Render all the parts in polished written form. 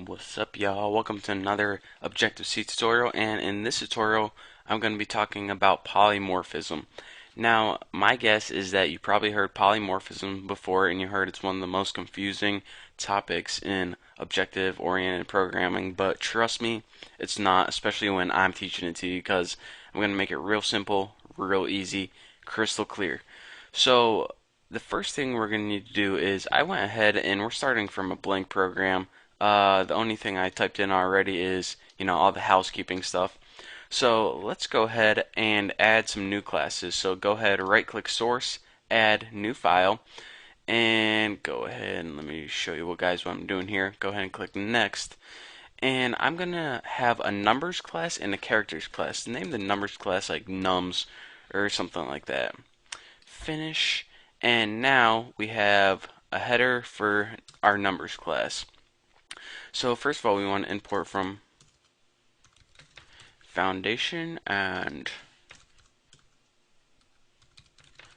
What's up, y'all? Welcome to another Objective-C tutorial, and in this tutorial I'm going to be talking about polymorphism. Now, my guess is that you probably heard polymorphism before, and you heard it's one of the most confusing topics in objective-oriented programming, but trust me, it's not, especially when I'm teaching it to you, because I'm going to make it real simple, real easy, crystal clear. So, the first thing we're going to need to do is I went ahead and we're starting from a blank program. The only thing I typed in already is, all the housekeeping stuff. So let's go ahead and add some new classes. So go ahead, right click source, add new file, and go ahead and let me show you what I'm doing here. Go ahead and click next. And I'm gonna have a numbers class and a characters class. Name the numbers class like nums or something like that. Finish. And now we have a header for our numbers class. So first of all, we want to import from foundation, and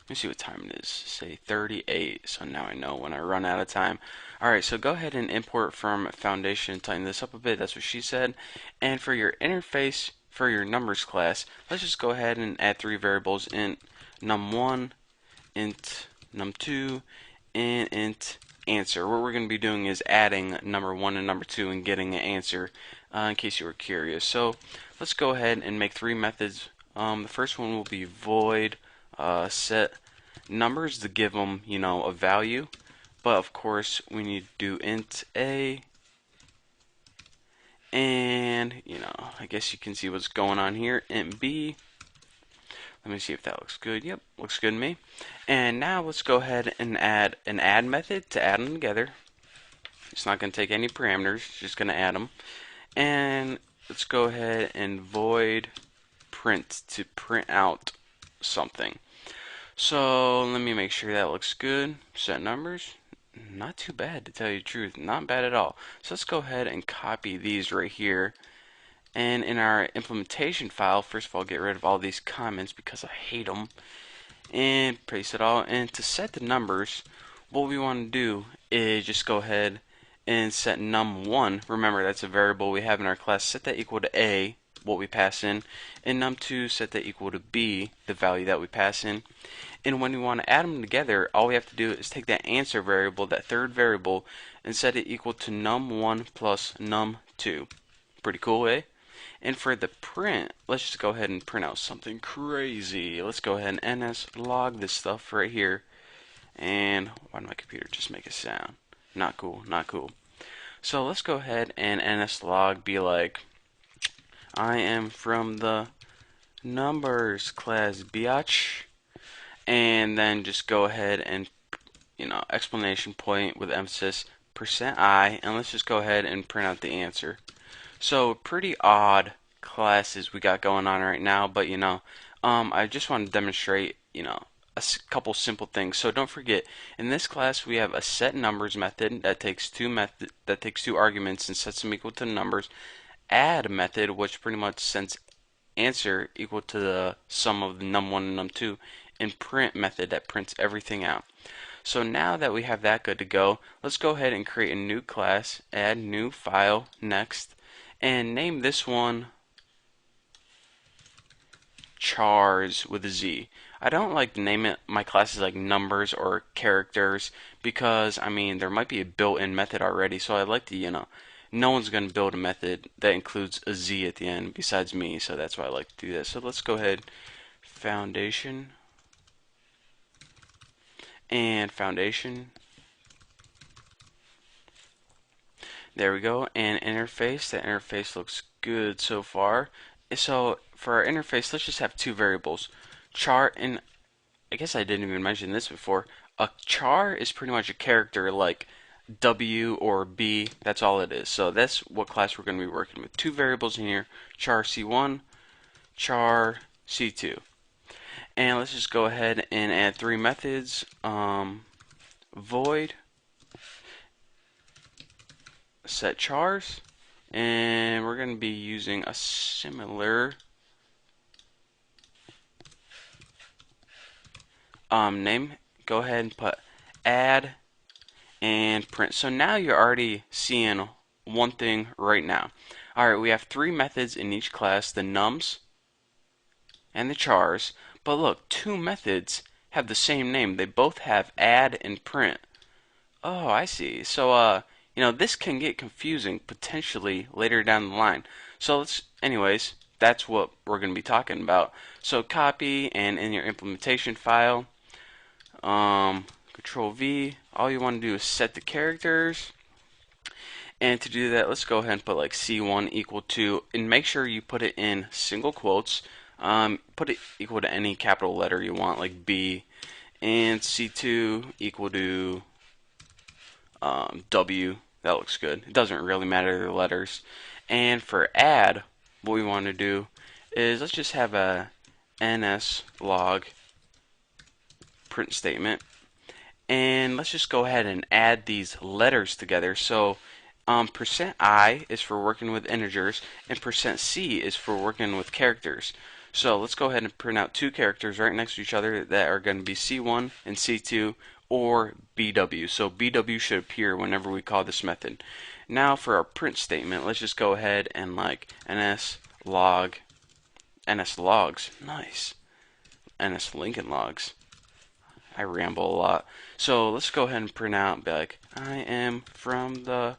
let me see what time it is. Say 38, so now I know when I run out of time. Alright, so go ahead and import from foundation. Tighten this up a bit, that's what she said. And for your interface for your numbers class, let's just go ahead and add three variables: int num1, int num2, and int answer. What we're going to be doing is adding number 1 and number 2 and getting an answer, in case you were curious. So let's go ahead and make three methods. The first one will be void set numbers to give them, a value. But of course, we need to do int a, and I guess you can see what's going on here. Int b. Let me see if that looks good. Yep, looks good to me. And now let's go ahead and add an add method to add them together. It's not going to take any parameters, it's just going to add them. And let's go ahead and void print to print out something. So let me make sure that looks good. Set numbers. Not too bad, to tell you the truth. Not bad at all. So let's go ahead and copy these right here. And in our implementation file, first of all, get rid of all these comments because I hate them. And paste it all. And to set the numbers, what we want to do is just go ahead and set num1. Remember, that's a variable we have in our class. Set that equal to a, what we pass in. And num2, set that equal to b, the value that we pass in. And when we want to add them together, all we have to do is take that answer variable, that third variable, and set it equal to num1 plus num2. Pretty cool, eh? And for the print, let's just go ahead and print out something crazy. Let's go ahead and ns log this stuff right here. And why did my computer just make a sound? Not cool, not cool. So let's go ahead and ns log be like, I am from the numbers class, biatch. And then just go ahead and, explanation point with emphasis, %I, and let's just go ahead and print out the answer. So pretty odd classes we got going on right now, but I just want to demonstrate, couple simple things. So don't forget, in this class we have a set numbers method that takes two arguments and sets them equal to numbers. Add method, which pretty much sends answer equal to the sum of the num1 and num2, and print method that prints everything out. So now that we have that good to go, let's go ahead and create a new class, add new file, next, and name this one chars with a Z. I don't like to name it my classes like numbers or characters because there might be a built-in method already, so I like to no one's going to build a method that includes a Z at the end besides me, so that's why I like to do that. So let's go ahead, foundation and foundation. There we go. And interface. That interface looks good so far. So for our interface, let's just have two variables, char, and I guess I didn't even mention this before. A char is pretty much a character like W or B. That's all it is. So that's what class we're going to be working with. Two variables in here, char C1, char C2. And let's just go ahead and add three methods. Void set chars, and we're going to be using a similar name. Go ahead and put add and print. So now you're already seeing one thing right now. Alright, we have three methods in each class, the nums and the chars. But look, two methods have the same name. They both have add and print. Oh, I see. So, this can get confusing potentially later down the line. So anyways, that's what we're going to be talking about. So copy, and in your implementation file, Control V, all you want to do is set the characters. And to do that, let's go ahead and put like C1 equal to, and make sure you put it in single quotes. Put it equal to any capital letter you want, like B, and C2 equal to W. That looks good. It doesn't really matter the letters. And for add, what we want to do is let's just have a ns log print statement, and let's just go ahead and add these letters together. So %I is for working with integers, and %C is for working with characters. So let's go ahead and print out two characters right next to each other that are going to be C1 and C2, or BW. So BW should appear whenever we call this method. Now for our print statement, let's just go ahead and like ns logs, nice, ns Lincoln logs. I ramble a lot. So let's go ahead and print out, be like, I am from the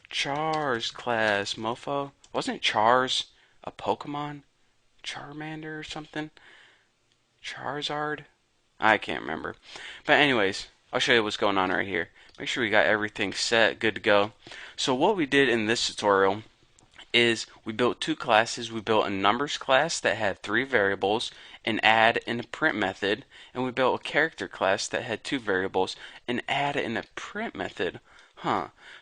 Chars class, mofo. Wasn't Chars a Pokemon? Charmander or something? Charizard? I can't remember. But anyways, I'll show you what's going on right here. Make sure we got everything set, good to go. So what we did in this tutorial is we built two classes. We built a numbers class that had three variables, an add and a print method, and we built a character class that had two variables, an add and a print method.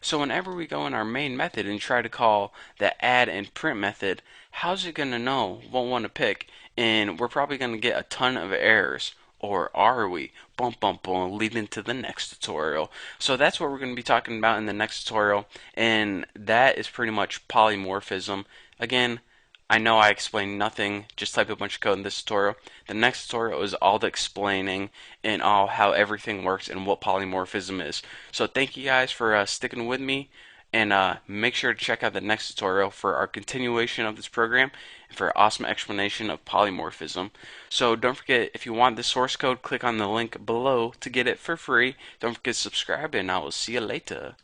So whenever we go in our main method and try to call the add and print method, how's it going to know what one to pick? And we're probably going to get a ton of errors. Or are we? Bum bum bum, leading to the next tutorial. So that's what we're going to be talking about in the next tutorial, and that is pretty much polymorphism. Again, I know I explained nothing, just type a bunch of code in this tutorial. The next tutorial is all the explaining and all how everything works and what polymorphism is. So thank you guys for sticking with me, and make sure to check out the next tutorial for our continuation of this program and for an awesome explanation of polymorphism. So don't forget, if you want the source code, click on the link below to get it for free. Don't forget to subscribe, and I will see you later.